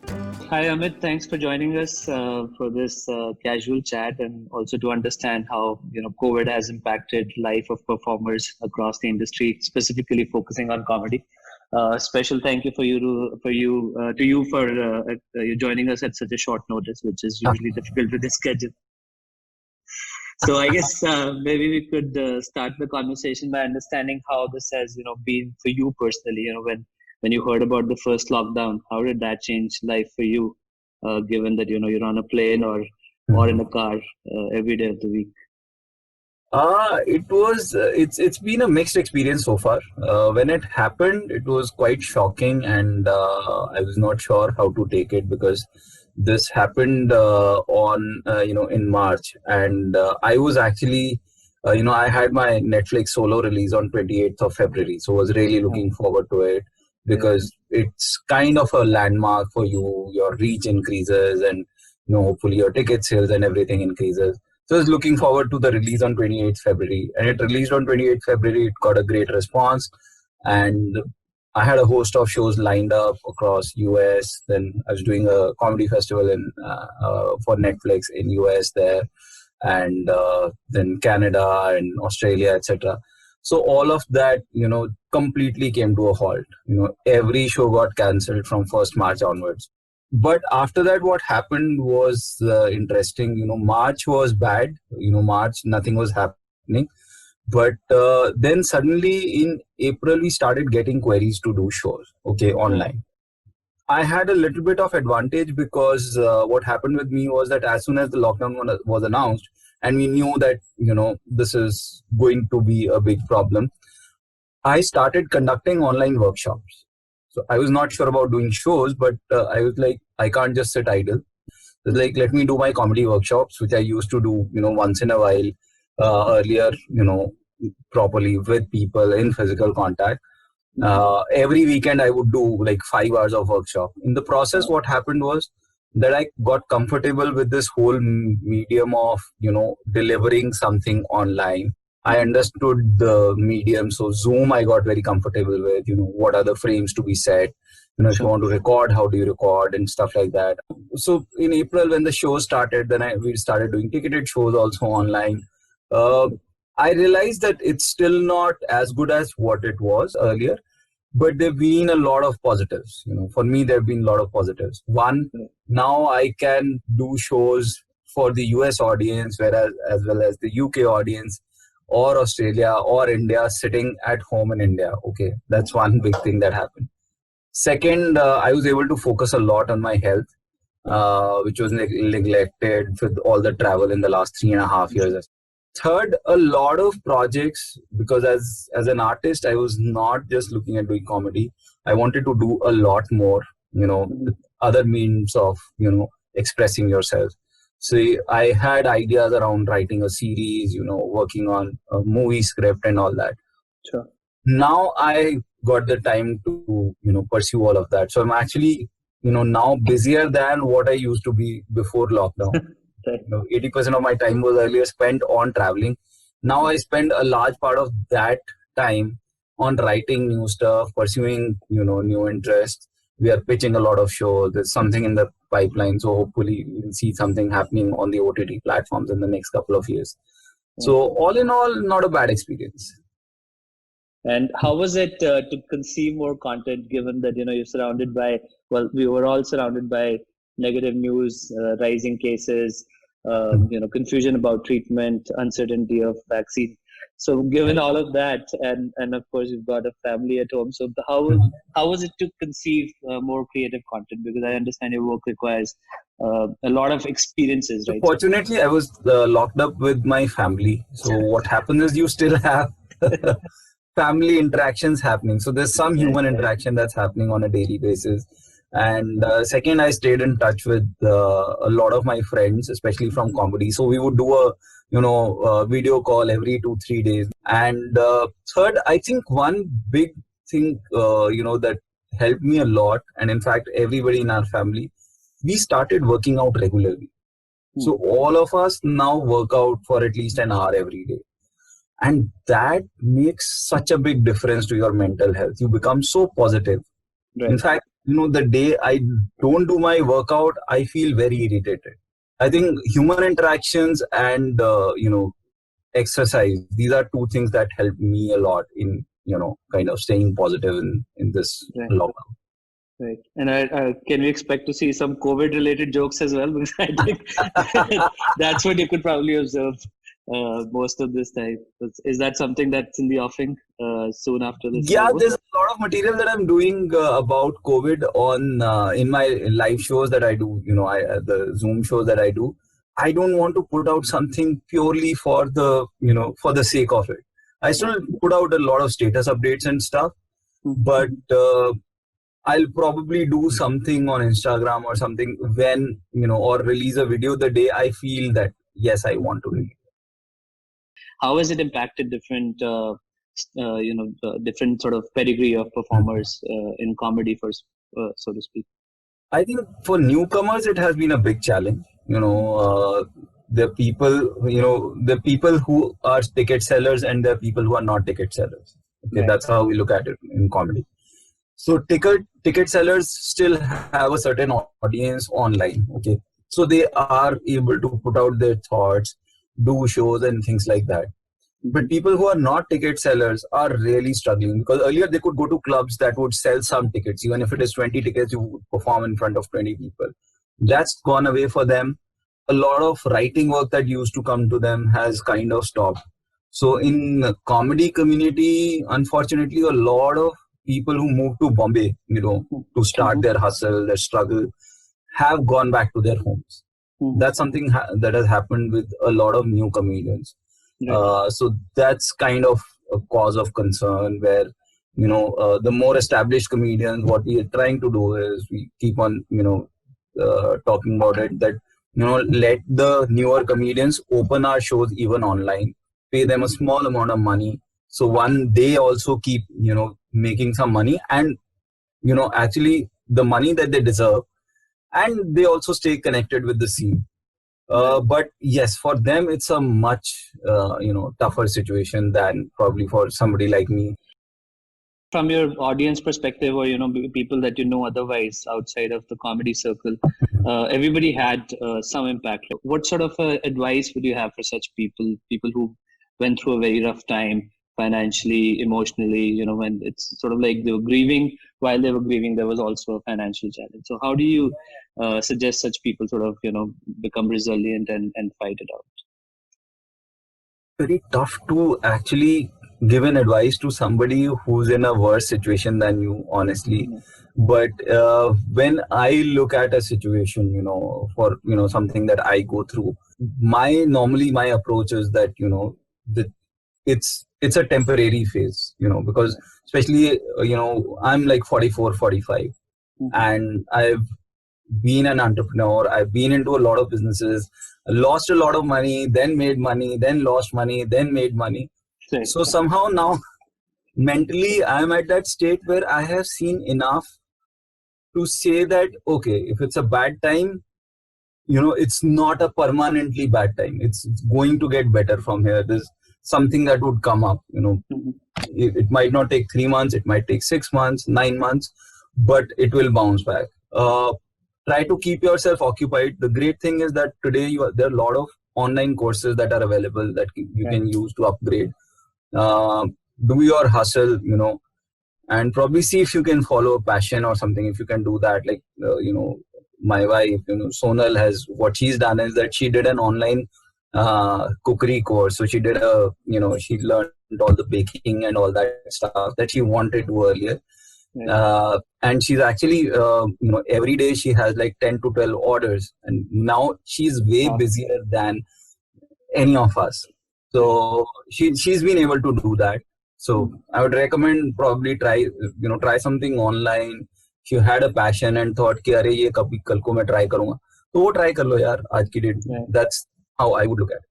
Hi Amit, thanks for joining us for this casual chat, and also to understand how COVID has impacted life of performers across the industry, specifically focusing on comedy. Special thank you to you for you joining us at such a short notice, which is usually difficult with the schedule. So I guess maybe we could start the conversation by understanding how this has been for you personally. When you heard about the first lockdown, how did that change life for you? Given that you're on a plane or in a car every day of the week. It's been a mixed experience so far. When it happened, it was quite shocking, and I was not sure how to take it because this happened in March, and I was actually I had my Netflix solo release on 28th of February, so I was really looking forward to it because it's kind of a landmark for you. Your reach increases, and hopefully your ticket sales and everything increases. So I was looking forward to the release on 28th February, and it released on 28th February. It got a great response, and I had a host of shows lined up across US. Then I was doing a comedy festival for Netflix in US there, and then Canada and Australia, etc. So all of that, completely came to a halt. Every show got cancelled from 1st March onwards. But after that, what happened was interesting. March was bad. March, nothing was happening. But then suddenly in April, we started getting queries to do shows, online. I had a little bit of advantage because what happened with me was that as soon as the lockdown was announced, and we knew that, this is going to be a big problem, I started conducting online workshops. So I was not sure about doing shows, but I was like, I can't just sit idle. It's like, let me do my comedy workshops, which I used to do, once in a while earlier, properly with people in physical contact. Every weekend I would do like 5 hours of workshop. In the process, what happened was that I got comfortable with this whole medium of, delivering something online. I understood the medium. So Zoom, I got very comfortable with, what are the frames to be set. If you want to record, how do you record and stuff like that. So in April, when the show started, then we started doing ticketed shows also online. I realized that it's still not as good as what it was earlier, but there've been a lot of positives. For me, there've been a lot of positives. One, now I can do shows for the US audience, whereas as well as the UK audience, or Australia or India, sitting at home in India. Okay, that's one big thing that happened. Second, I was able to focus a lot on my health, which was neglected with all the travel in the last 3.5 years. Third, a lot of projects, because as an artist, I was not just looking at doing comedy. I wanted to do a lot more, other means of, expressing yourself. So I had ideas around writing a series, working on a movie script and all that. Sure. Now I got the time to, pursue all of that. So I'm actually, now busier than what I used to be before lockdown. 80% of my time was earlier spent on traveling. Now I spend a large part of that time on writing new stuff, pursuing, new interests. We are pitching a lot of shows. There's something in the pipeline. So hopefully we'll see something happening on the OTT platforms in the next couple of years. So all in all, not a bad experience. And how was it to conceive more content, given that, you're surrounded by, we were all surrounded by negative news, rising cases, confusion about treatment, uncertainty of vaccine. So given all of that, and of course you've got a family at home, so how was it to conceive more creative content? Because I understand your work requires a lot of experiences, right? Fortunately, I was locked up with my family. So what happens is you still have family interactions happening. So there's some human interaction that's happening on a daily basis. And second, I stayed in touch with a lot of my friends, especially from comedy. So we would do a video call every 2-3 days. And third, I think one big thing that helped me a lot, and in fact everybody in our family, we started working out regularly. So all of us now work out for at least an hour every day. And that makes such a big difference to your mental health. You become so positive. Right. In fact, the day I don't do my workout, I feel very irritated. I think human interactions and exercise, these are two things that help me a lot in kind of staying positive in this Right. lockdown. Right. And can we expect to see some COVID-related jokes as well? Because I think that's what you could probably observe most of this time. Is that something that's in the offing soon after this is Yeah, over? there's a lot of material that I'm doing about COVID on in my live shows that I do. The Zoom shows that I do. I don't want to put out something purely for the for the sake of it. I still put out a lot of status updates and stuff, but I'll probably do something on Instagram or something when or release a video the day I feel that yes, I want to release. How has it impacted different different sort of pedigree of performers in comedy, for so to speak? I think for newcomers, it has been a big challenge. The people who are ticket sellers and the people who are not ticket sellers. Okay, Right. that's how we look at it in comedy. So ticket sellers still have a certain audience online. Okay, so they are able to put out their thoughts, do shows and things like that. But people who are not ticket sellers are really struggling, because earlier they could go to clubs that would sell some tickets. Even if it is 20 tickets, you would perform in front of 20 people. That's gone away for them. A lot of writing work that used to come to them has kind of stopped. So in the comedy community, unfortunately, a lot of people who moved to Bombay, to start their hustle, their struggle, have gone back to their homes. That's something that has happened with a lot of new comedians. So that's kind of a cause of concern, where the more established comedians, what we are trying to do is we keep on talking about it, that let the newer comedians open our shows even online, pay them a small amount of money, so one, they also keep making some money, and actually the money that they deserve, and they also stay connected with the scene. But yes, for them it's a much tougher situation than probably for somebody like me. From your audience perspective, or people that otherwise outside of the comedy circle, everybody had some impact. What sort of advice would you have for such people who went through a very rough time financially, emotionally, when it's sort of like they were grieving, while they were grieving there was also a financial challenge? So how do you suggest such people sort of become resilient and fight it out? Very tough to actually give an advice to somebody who's in a worse situation than you, honestly. But when I look at a situation, for something that I go through, normally my approach is that that it's a temporary phase, because especially I'm like 44, 45, and I've been an entrepreneur. I've been into a lot of businesses, lost a lot of money, then made money, then lost money, then made money. Right. So somehow now mentally I'm at that state where I have seen enough to say that, okay, if it's a bad time, it's not a permanently bad time. It's going to get better from here. There's something that would come up, it might not take 3 months, it might take 6 months, 9 months, but it will bounce back. Try to keep yourself occupied. The great thing is that today there are a lot of online courses that are available that you can use to upgrade. Do your hustle, and probably see if you can follow a passion or something. If you can do that, like my wife, Sonal, has, what she's done is that she did an online cookery course. So she did she learned all the baking and all that stuff that she wanted to earlier. And she's actually every day she has like 10 to 12 orders, and now she's way busier than any of us. So she's been able to do that. So I would recommend probably try something online. If you had a passion and thought कि अरे ये कभी कल को मैं try करूँगा, तो वो try कर लो यार आज की date में. That's how I would look at it.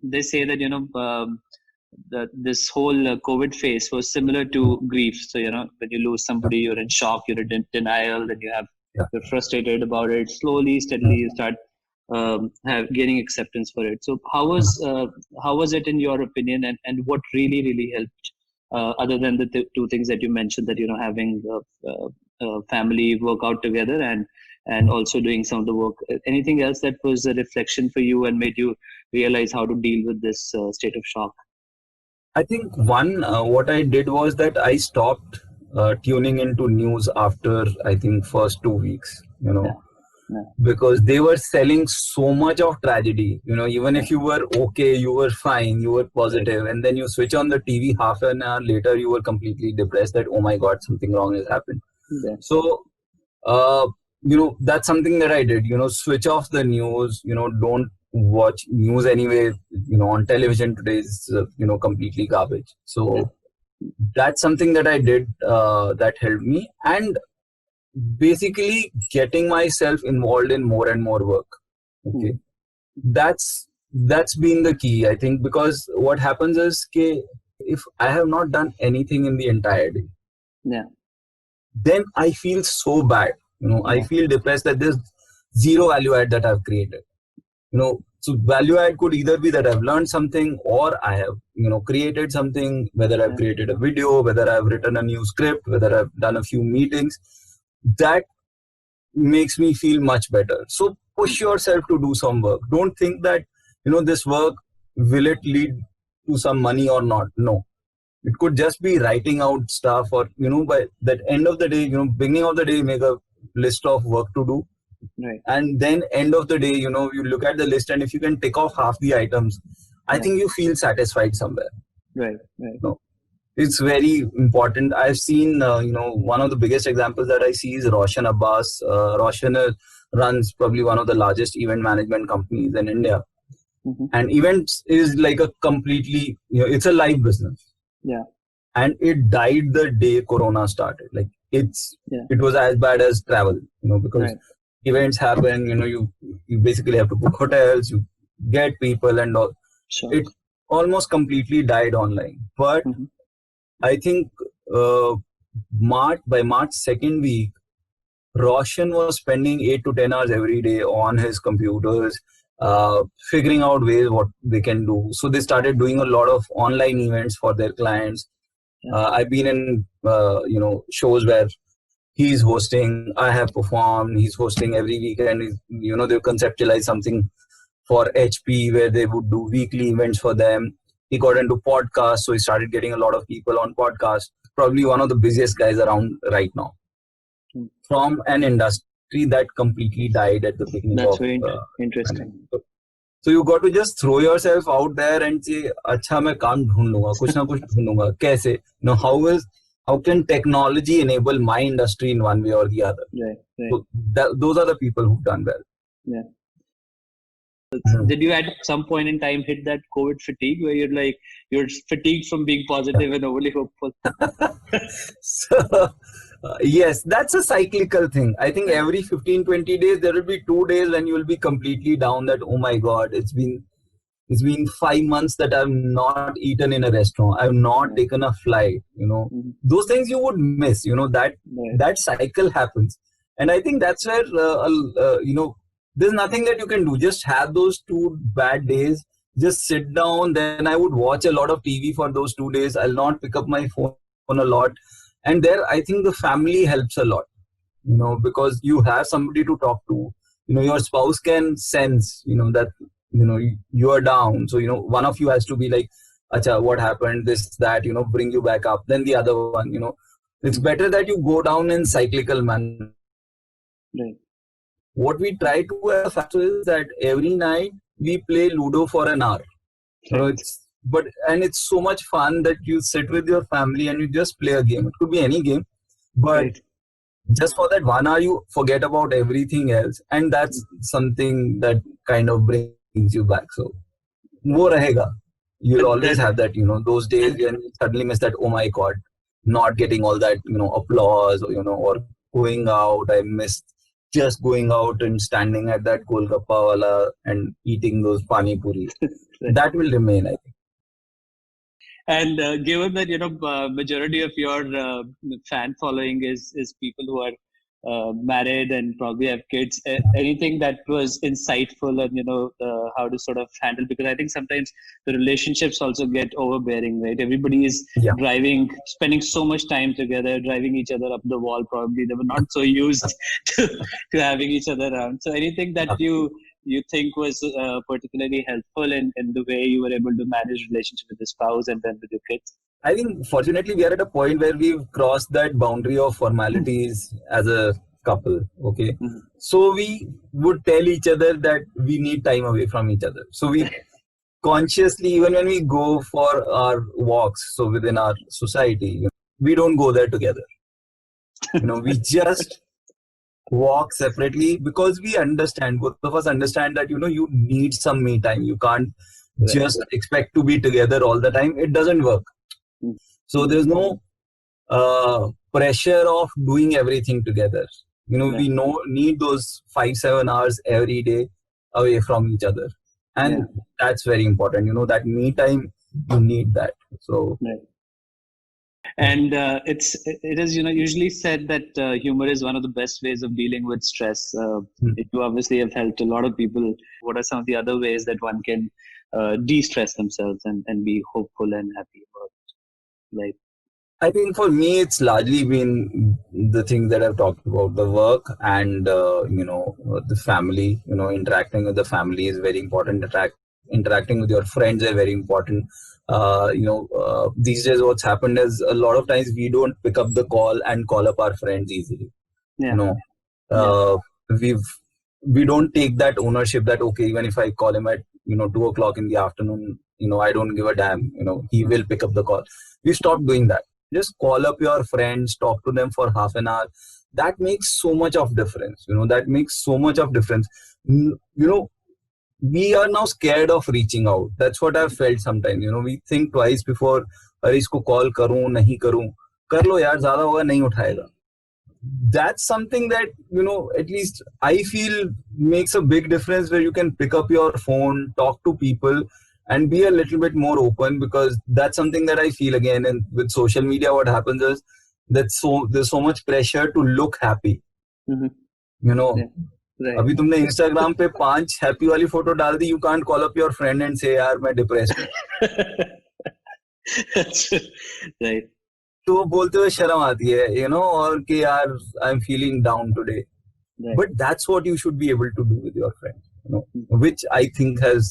They say that this whole COVID phase was similar to grief. So when you lose somebody, you're in shock, you're in denial, then you're frustrated about it. Slowly, steadily, you start gaining acceptance for it. So how was it in your opinion, and what really helped, other than the two things that you mentioned, that having family, work out together, and also doing some of the work. Anything else that was a reflection for you and made you realize how to deal with this state of shock? I think what I did was that I stopped tuning into news after I think first 2 weeks, Yeah, yeah, because they were selling so much of tragedy. Even yeah, if you were okay, you were fine, you were right, positive, and then you switch on the TV half an hour later, you were completely depressed that, oh my God, something wrong has happened. yeah, So, that's something that I did, switch off the news, don't watch news anyway, on television today is, completely garbage. yeah, So that's something that I did that helped me. And basically getting myself involved in more and more work. Okay. mm, That's been the key, I think, because what happens is if I have not done anything in the entire day, yeah, then I feel so bad. I yeah, feel depressed that there's zero value add that I've created. So value add could either be that I've learned something, or I have, created something, whether I've yeah, created a video, whether I've written a new script, whether I've done a few meetings. That makes me feel much better. So mm, push yourself to do some work. Don't think that, this work, will it lead to some money or not? No. It could just be writing out stuff, or, by that end of the day, beginning of the day, make a list of work to do. right, And then end of the day, you look at the list, and if you can tick off half the items, I yeah, think you feel satisfied somewhere. right, right, No, it's very important. I've seen, one of the biggest examples that I see is Roshan Abbas. Roshan runs probably one of the largest event management companies in India. mm-hmm, And events is like a completely, it's a live business. yeah, And it died the day Corona started. Like yeah, it was as bad as travel, because right, events happen, you basically have to book hotels, you get people and all. sure, It almost completely died online. But mm-hmm, I think by March second week, Roshan was spending 8 to 10 hours every day on his computers, figuring out ways what they can do. So they started doing a lot of online events for their clients. yeah, I've been in shows where he's hosting. I have performed. He's hosting every weekend. They've conceptualized something for HP where they would do weekly events for them. He got into podcasts, so he started getting a lot of people on podcasts. Probably one of the busiest guys around right now, mm. from an industry that completely died at the beginning That's of very pandemic. interesting. So you got to just throw yourself out there and say, "अच्छा मैं काम ढूंढ लूंगा, कुछ ना कुछ ढूंढूंगा, कैसे? How can technology enable my industry in one way or the other?" Right, right, So those are the people who've done well. yeah. Mhm. Did you at some point in time hit that COVID fatigue where you're fatigued from being positive and overly hopeful? So, yes, that's a cyclical thing. I think every 15, 20 days, there will be 2 days when you will be completely down that, oh my God, it's been 5 months that I've not eaten in a restaurant. I've not Right, taken a flight, mm-hmm, those things you would miss, right, that cycle happens. And I think that's where, there's nothing that you can do. Just have those 2 bad days, just sit down. Then I would watch a lot of TV for those 2 days. I'll not pick up my phone a lot. And there, I think the family helps a lot, because you have somebody to talk to. Your spouse can sense, that, you are down. So, one of you has to be like, acha, what happened? This, that, bring you back up. Then the other one, it's mm-hmm, better that you go down in cyclical manner. right, What we try to as a factor is that every night we play Ludo for an hour. right, It's so much fun that you sit with your family and you just play a game. It could be any game, but right. just for that 1 hour, you forget about everything else, and that's something that kind of brings you back. So, wo rahega. You'll always That, have that, those days and when you suddenly miss that. Oh my God, not getting all that, applause, or going out. I missed just going out and standing at that Golgappa wala and eating those pani puri. right. That will remain, I think. And given that majority of your fan following is people who are married and probably have kids, anything that was insightful and how to sort of handle, because I think sometimes the relationships also get overbearing, right? Everybody is Yeah. driving, spending so much time together, driving each other up the wall. Probably they were not so used to having each other around. So anything that you think was particularly helpful in the way you were able to manage relationship with the spouse and then with your kids? I think fortunately we are at a point where we've crossed that boundary of formalities as a couple. Okay. Mm-hmm. So we would tell each other that we need time away from each other. So we consciously, even when we go for our walks, so within our society, we don't go there together. We just walk separately because we understand, both of us understand that, you need some me time. You can't just expect to be together all the time. It doesn't work. So there's no pressure of doing everything together. We need those 5-7 hours every day away from each other. And that's very important. That me time, you need that. So. And it is usually said that humor is one of the best ways of dealing with stress. You obviously have helped a lot of people. What are some of the other ways that one can de-stress themselves and be hopeful and happy about life? I think for me, it's largely been the things that I've talked about. The work and, the family, interacting with the family is very important. Interacting with your friends are very important. These days what's happened is a lot of times we don't pick up the call and call up our friends easily. We don't take that ownership that, okay, even if I call him at 2:00 in the afternoon, I don't give a damn, he will pick up the call. We stop doing that. Just call up your friends, talk to them for half an hour. That makes so much of difference. That makes so much of difference. We are now scared of reaching out. That's what I've felt sometimes. We think twice before, अरे इसको call करूं नहीं करूं, कर लो यार, ज़्यादा होगा नहीं उठाएगा. That's something that, at least I feel makes a big difference, where you can pick up your phone, talk to people and be a little bit more open, because that's something that I feel again. And with social media, what happens is that there's so much pressure to look happy. अभी तुमने Instagram पे 5 happy वाली photo डाल दी, you can't call up your friend and say यार मैं depressed हूं. तो बोलते हुए शर्म आती है, और कि यार I am feeling down today. But that's what you should be able to do with your friend, which I think has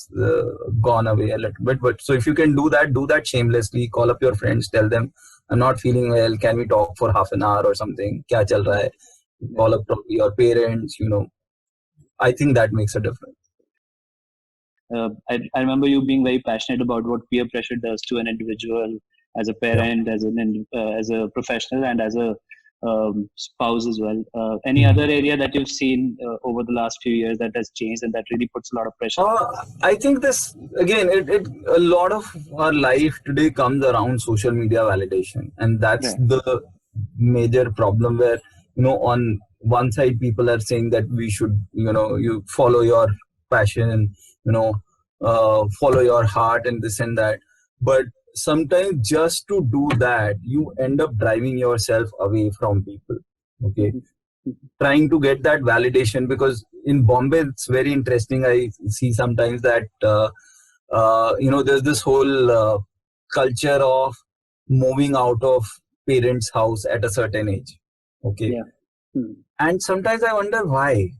gone away a little bit. But so if you can do that shamelessly. Call up your friends, tell them I'm not feeling well, can we talk for half an hour or something, kya chal raha hai. Call up your parents, I think that makes a difference. I remember you being very passionate about what peer pressure does to an individual, as a parent, as a professional, and as a spouse as well. Any other area that you've seen over the last few years that has changed and that really puts a lot of pressure? I think this, again, a lot of our life today comes around social media validation. And that's the major problem, where, on one side, people are saying that we should, you follow your passion, follow your heart and this and that. But sometimes just to do that, you end up driving yourself away from people. Okay. Trying to get that validation, because in Bombay, it's very interesting. I see sometimes that, there's this whole culture of moving out of parents' house at a certain age. Okay. And sometimes I wonder why.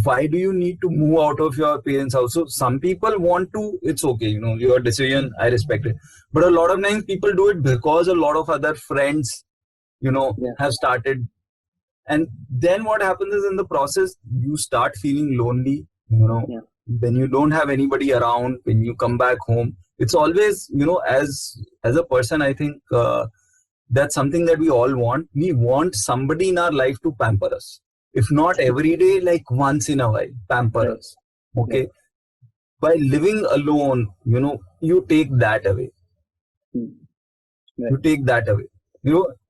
Why do you need to move out of your parents' house? So some people want to, it's okay, your decision, I respect it. But a lot of times people do it because a lot of other friends, have started. And then what happens is, in the process, you start feeling lonely, when you don't have anybody around, when you come back home. It's always, as a person, I think that's something that we all want. We want somebody in our life to pamper us. If not every day, like once in a while, pamper us. Okay. By living alone, you take that away. You take that away.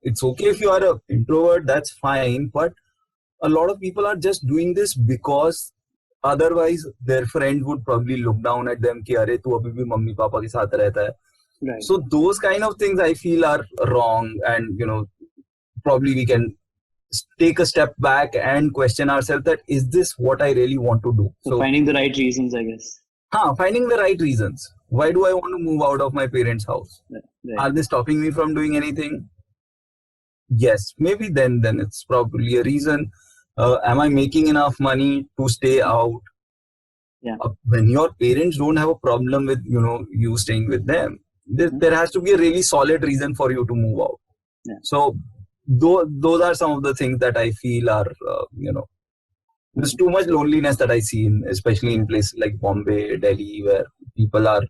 It's okay if you are an introvert, that's fine. But a lot of people are just doing this because otherwise their friends would probably look down at them कि अरे तू अभी भी mummy papa के साथ रहता है. So those kind of things I feel are wrong, and probably we can take a step back and question ourselves that is this what I really want to do? So finding the right reasons, I guess. Finding the right reasons. Why do I want to move out of my parents' house? Right. Are they stopping me from doing anything? Yes, maybe then it's probably a reason. Am I making enough money to stay out? Yeah. When your parents don't have a problem with you staying with them, there has to be a really solid reason for you to move out. Yeah. So those are some of the things that I feel are there's too much loneliness that I see especially in places like Bombay, Delhi, where people are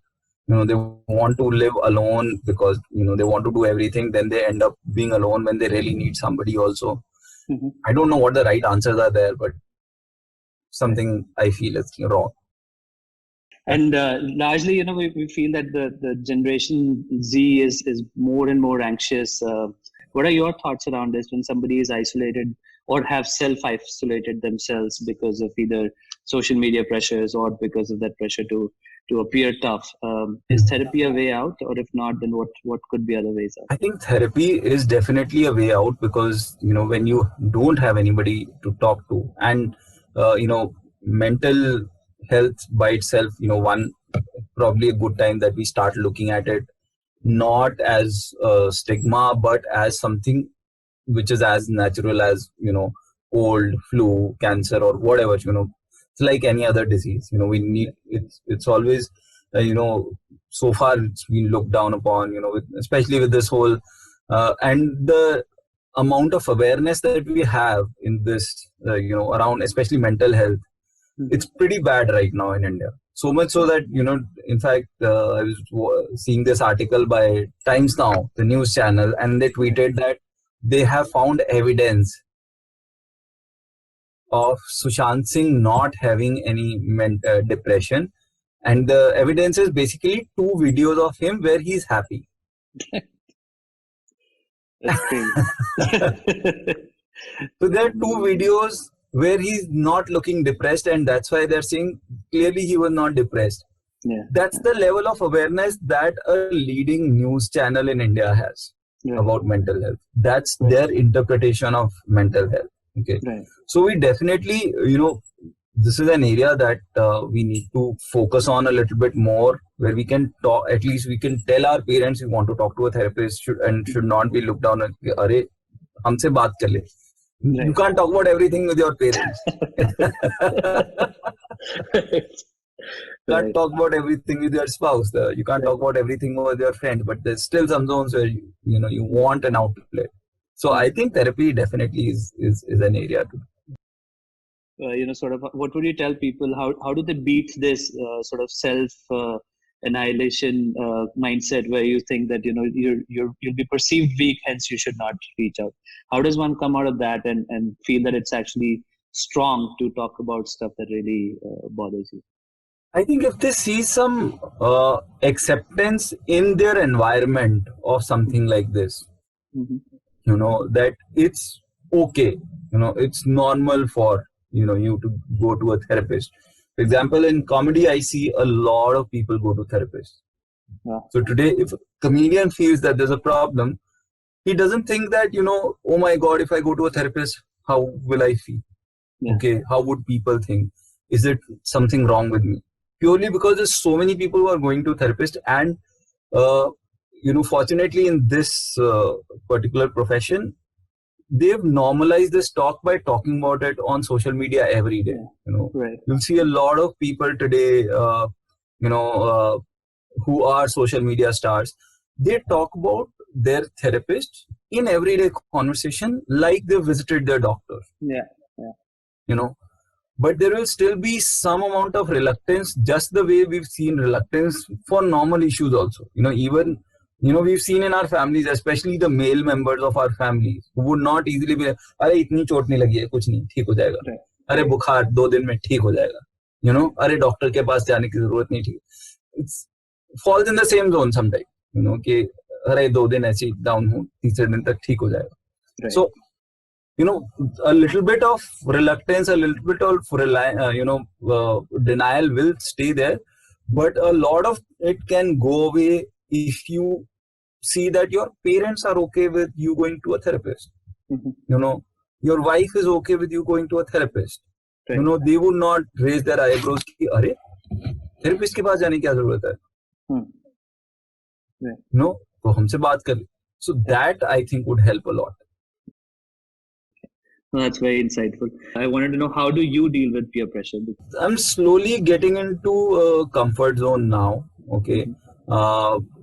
they want to live alone because they want to do everything. Then they end up being alone when they really need somebody also. I don't know what the right answers are there, but something I feel is wrong. And largely, we feel that the generation Z is more and more anxious. What are your thoughts around this when somebody is isolated or have self-isolated themselves because of either social media pressures or because of that pressure to appear tough? Is therapy a way out, or if not, then what could be other ways out? I think therapy is definitely a way out because when you don't have anybody to talk to, and mental health by itself, one probably a good time that we start looking at it not as a stigma but as something which is as natural as cold, flu, cancer, or whatever. It's like any other disease. We need it's always so far it's been looked down upon, especially with this whole and the amount of awareness that we have in this around especially mental health. It's pretty bad right now in India. So much so that, in fact, I was seeing this article by Times Now, the news channel, and they tweeted that they have found evidence of Sushant Singh not having any depression. And the evidence is basically 2 videos of him where he's happy. That's crazy. So there are 2 videos where he's not looking depressed, and that's why they're saying clearly he was not depressed. Yeah. That's the level of awareness that a leading news channel in India has about mental health. That's their interpretation of mental health. Okay. Right. So we definitely, this is an area that we need to focus on a little bit more, where we can talk, at least we can tell our parents we want to talk to a therapist should not be looked down at, Arey, humse baat kar le. Right. You can't talk about everything with your parents. You can't talk about everything with your spouse. You can't talk about everything with your friend, but there's still some zones where you want an outlet. So I think therapy definitely is an area to. Sort of, what would you tell people? How do they beat this sort of self annihilation mindset where you think that you'll be perceived weak, hence you should not reach out? How does one come out of that and feel that it's actually strong to talk about stuff that really bothers you? I think if they see some acceptance in their environment of something like this, that it's okay, it's normal for you to go to a therapist. For example, in comedy, I see a lot of people go to therapists. Yeah. So today, if a comedian feels that there's a problem, he doesn't think that, oh my God, if I go to a therapist, how will I feel? Yeah. Okay, how would people think? Is it something wrong with me? Purely because there's so many people who are going to therapists, and fortunately in this particular profession, they've normalized this talk by talking about it on social media every day. Right. You'll see a lot of people today, who are social media stars. They talk about their therapist in everyday conversation like they visited their doctor. Yeah. But there will still be some amount of reluctance, just the way we've seen reluctance for normal issues also. Even we've seen in our families, especially the male members of our families, who would not easily be, "Arey, itni chot nahi lagi hai, kuch nahi, theek ho jayega. Arey, bukhar 2 din mein theek ho jayega. Arey, doctor ke paas jaane ki zarurat nahi thi." It falls in the same zone sometimes. Ki arey 2 din aise down hu, teesre din tak theek ho jayega. Right. So, a little bit of reluctance, a little bit of denial will stay there, but a lot of it can go away if you see that your parents are okay with you going to a therapist. Mhm. Your wife is okay with you going to a therapist. Right. They would not raise their eyebrows ki, "Arey, therapist के पास जाने की क्या जरूरत है?" Hmm. Right. तो हमसे बात कर ले. So that I think would help a lot. Well, that's very insightful. I wanted to know, how do you deal with peer pressure? I'm slowly getting into a comfort zone now. Okay.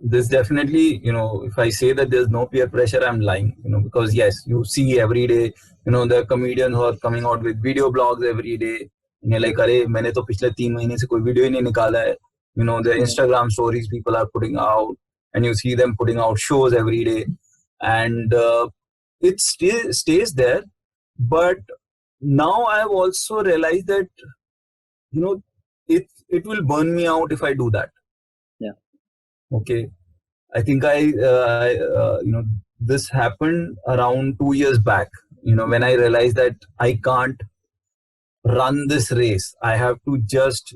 There's definitely, if I say that there's no peer pressure, I'm lying, because yes, you see every day, there are comedians who are coming out with video blogs every day. And you're like, "Arey, मैंने तो पिछले 3 महीने से कोई video ही नहीं निकाला है." The Instagram stories people are putting out, and you see them putting out shows every day. And it still stays there. But now I've also realized that, it will burn me out if I do that. Yeah. Okay. I think this happened around 2 years back, when I realized that I can't run this race. I have to just,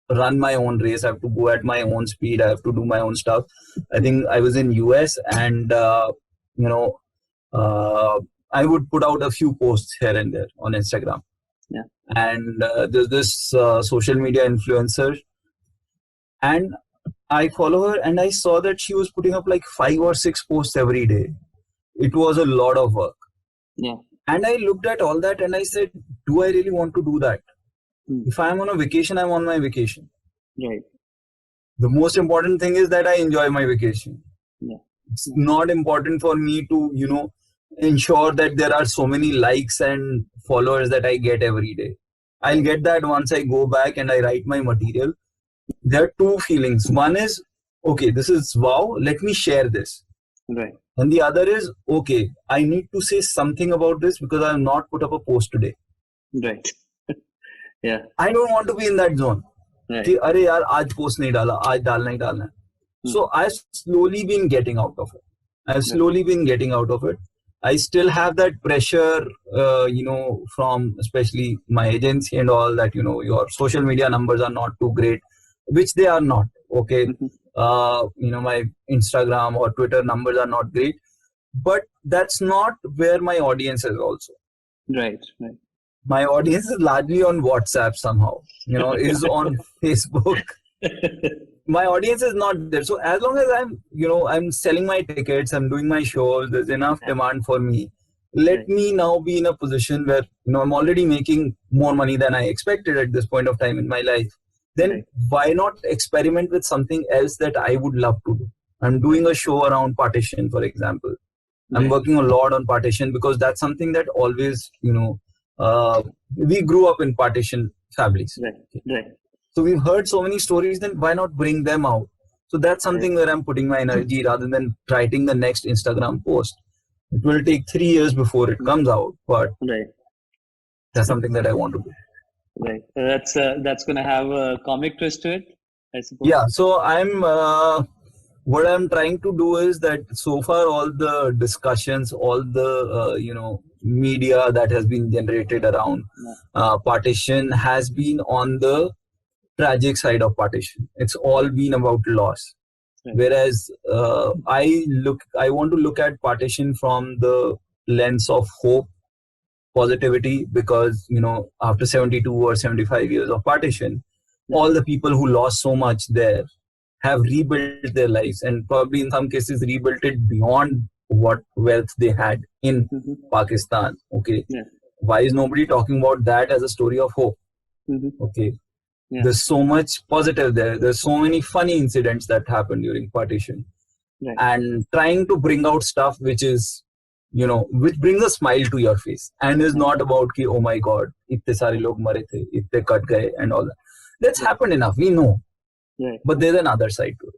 run my own race. I have to go at my own speed. I have to do my own stuff. I think I was in US, and, I would put out a few posts here and there on Instagram. Yeah. And there's this social media influencer, and I follow her, and I saw that she was putting up like 5 or 6 posts every day. It was a lot of work. Yeah. And I looked at all that and I said, do I really want to do that? If I'm on a vacation, I'm on my vacation. Right. The most important thing is that I enjoy my vacation. Yeah. It's not important for me to, ensure that there are so many likes and followers that I get every day. I'll get that once I go back and I write my material. There are 2 feelings. One is, okay, this is wow, let me share this. Right. And the other is, okay, I need to say something about this because I have not put up a post today. Right. Yeah. I don't want to be in that zone. Right. कि अरे यार आज post नहीं डाला, आज डालना ही डालना है. So I've slowly been getting out of it. I still have that pressure, from especially my agency and all that, your social media numbers are not too great, which they are not. Okay. My Instagram or Twitter numbers are not great, but that's not where my audience is also. Right. Right. My audience is largely on WhatsApp somehow, is on Facebook. My audience is not there. So as long as I'm selling my tickets, I'm doing my shows, there's enough demand for me. Let me now be in a position where, I'm already making more money than I expected at this point of time in my life. Then why not experiment with something else that I would love to do? I'm doing a show around partition, for example. I'm working a lot on partition because that's something that always, we grew up in partition families. Right. So we've heard so many stories, then why not bring them out? So that's something where I'm putting my energy rather than writing the next Instagram post. It will take 3 years before it comes out, but that's something that I want to do. Right. That's going to have a comic twist to it, I suppose. Yeah. So what I'm trying to do is that so far all the discussions, all the, media that has been generated around partition has been on the tragic side of partition. It's all been about loss. Whereas I want to look at partition from the lens of hope, positivity, because, after 72 or 75 years of partition, all the people who lost so much there have rebuilt their lives, and probably in some cases rebuilt it beyond what wealth they had in Pakistan. Okay. Why is nobody talking about that as a story of hope? Okay. There's so much positive there. There's so many funny incidents that happened during partition. And trying to bring out stuff which is, which brings a smile to your face and is not about ki, oh my God, itte sare log mare the, itte cut gaye and all that. That's happened enough. We know. But there's another side to it.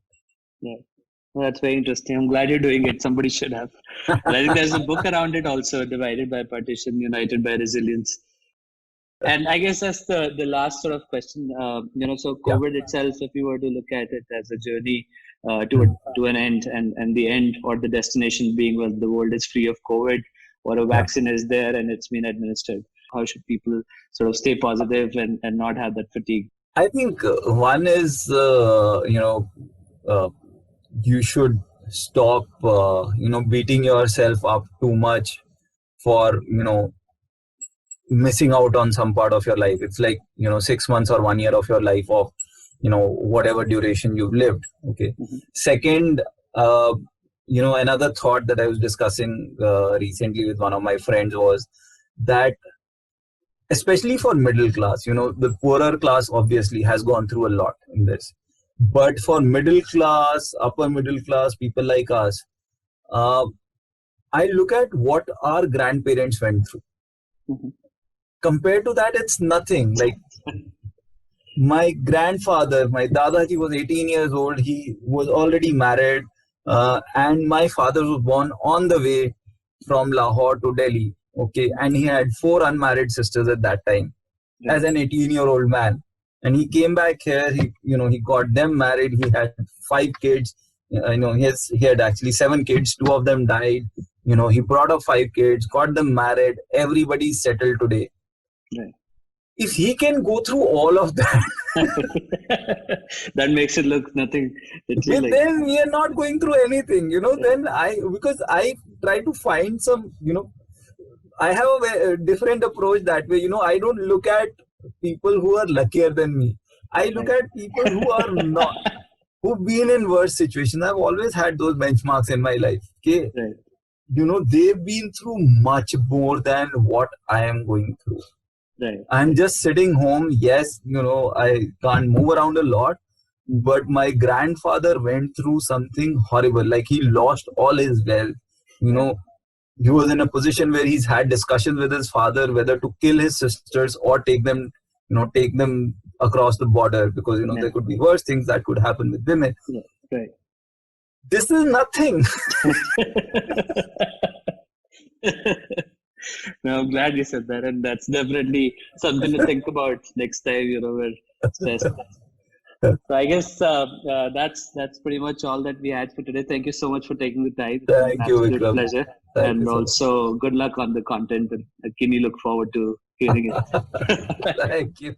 Well, that's very interesting. I'm glad you're doing it. Somebody should have. And I think there's a book around it also, Divided by Partition, United by Resilience. And I guess that's the last sort of question. So COVID itself, if you were to look at it as a journey to an end, and the end or the destination being, well, the world is free of COVID, or a vaccine is there and it's been administered, how should people sort of stay positive and not have that fatigue? I think one is, you should stop, beating yourself up too much for, missing out on some part of your life. It's like, 6 months or 1 year of your life of, whatever duration you've lived. Okay. Second, another thought that I was discussing recently with one of my friends was that, especially for middle class, the poorer class obviously has gone through a lot in this. But for middle class, upper middle class, people like us, I look at what our grandparents went through. Compared to that, it's nothing. Like my grandfather, my Dadaji was 18 years old. He was already married. And my father was born on the way from Lahore to Delhi. Okay. And he had 4 unmarried sisters at that time as an 18-year-old man. And he came back here. He got them married. He had 5 kids. He had actually 7 kids. 2 of them died. He brought up 5 kids, got them married. Everybody's settled today. Right. If he can go through all of that, that makes it look nothing. Then we are not going through anything, Then because I try to find some, I have a different approach that way. I don't look at people who are luckier than me. I look at people who are not, who've been in worse situations. I've always had those benchmarks in my life. Okay. Right. They've been through much more than what I am going through. Right. I'm just sitting home. Yes, I can't move around a lot, but my grandfather went through something horrible. Like he lost all his wealth. He was in a position where he's had discussions with his father whether to kill his sisters or take them across the border, because there could be worse things that could happen with women. Yeah. Right. This is nothing. No, I'm glad you said that, and that's definitely something to think about next time we're stressed. So I guess that's pretty much all that we had for today. Thank you so much for taking the time. Thank you, Vikram. Pleasure. And also good luck on the content, and Kimi, look forward to hearing it. Thank you.